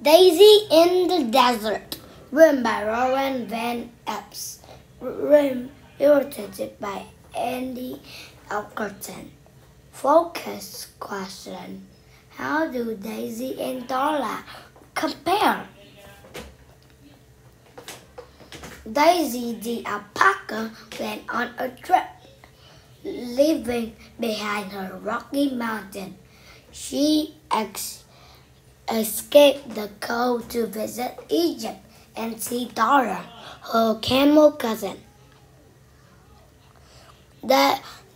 Daisy in the Desert, written by Rowan Van Epps, illustrated by Andy Elkerton. Focus question: how do Daisy and Dora compare? Daisy the alpaca went on a trip, leaving behind her rocky mountain. She escaped the cold to visit Egypt and see Dora, her camel cousin.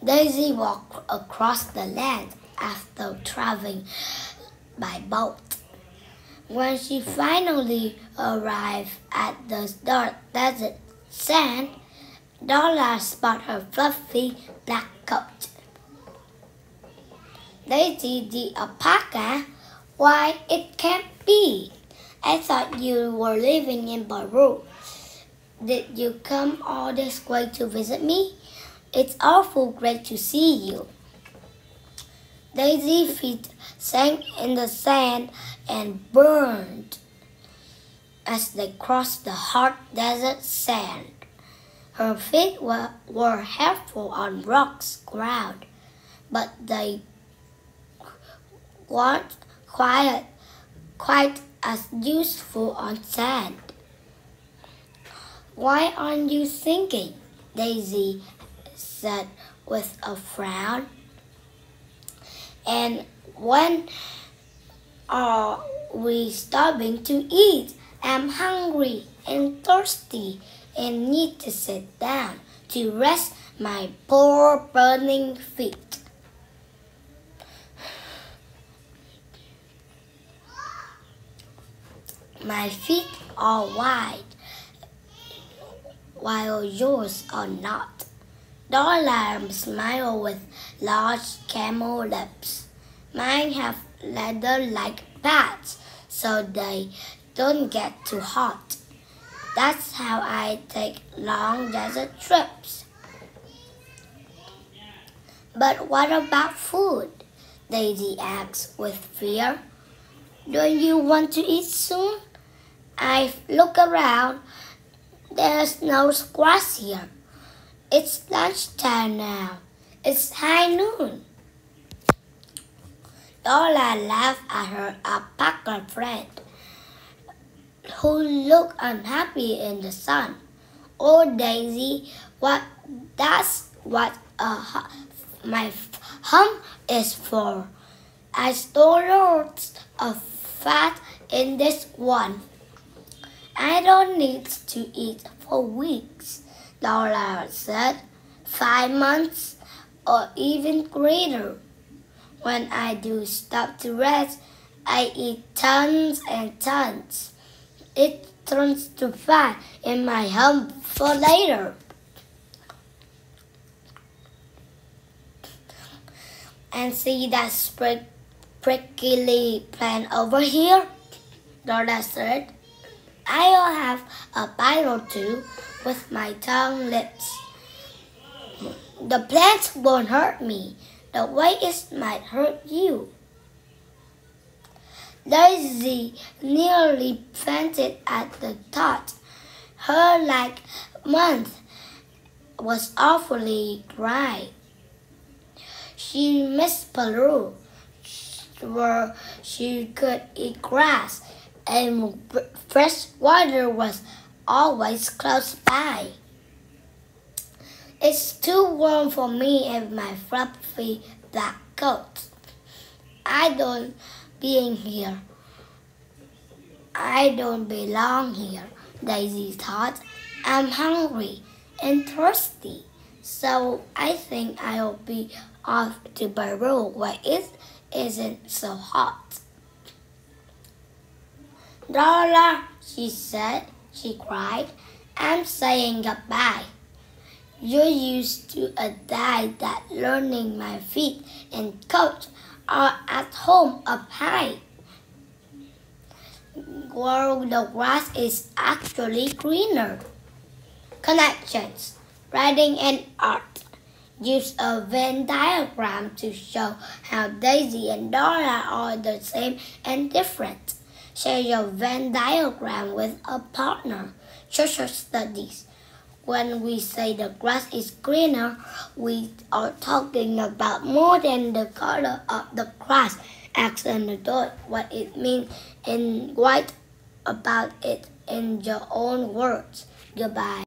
Daisy walked across the land after traveling by boat. When she finally arrived at the dark desert sand, Dora spotted her fluffy black coat. Daisy the alpaca, why, it can't be. I thought you were living in Peru. Did you come all this way to visit me? It's awful great to see you. Daisy's feet sank in the sand and burned as they crossed the hard desert sand. Her feet were helpful on rocks ground, but they weren't quite as useful on sand. Why aren't you thinking? Daisy said with a frown. And when are we stopping to eat? I'm hungry and thirsty and need to sit down to rest my poor burning feet. My feet are wide, while yours are not. Dora smiled with large camel lips. Mine have leather-like pads, so they don't get too hot. That's how I take long desert trips. But what about food? Daisy asked with fear. Don't you want to eat soon? I look around. There's no grass here. It's lunchtime now. It's high noon. Dora laughed at her alpaca friend, who looked unhappy in the sun. Oh, Daisy, that's what my hump is for. I store loads of fat in this one. I don't need to eat for weeks, Dora said. 5 months or even greater. When I do stop to rest, I eat tons and tons. It turns to fat in my hump for later. And see that prickly plant over here? Dora said. I'll have a bite or two with my tongue lips. The plant won't hurt me. The way it might hurt you. Daisy nearly fainted at the thought. Her month was awfully dry. She missed Peru, where she could eat grass, and fresh water was always close by. It's too warm for me in my fluffy black coat. I don't belong here, Daisy thought. I'm hungry and thirsty, so I think I'll be off to Peru where it isn't so hot. Dora, she cried, I'm saying goodbye. You're used to a diet that learning my feet and coat are at home up high, where the grass is actually greener. Connections, writing and art. Use a Venn diagram to show how Daisy and Dora are the same and different. Share your Venn diagram with a partner. Social studies. When we say the grass is greener, we are talking about more than the color of the grass. Ask an adult what it means and write about it in your own words. Goodbye.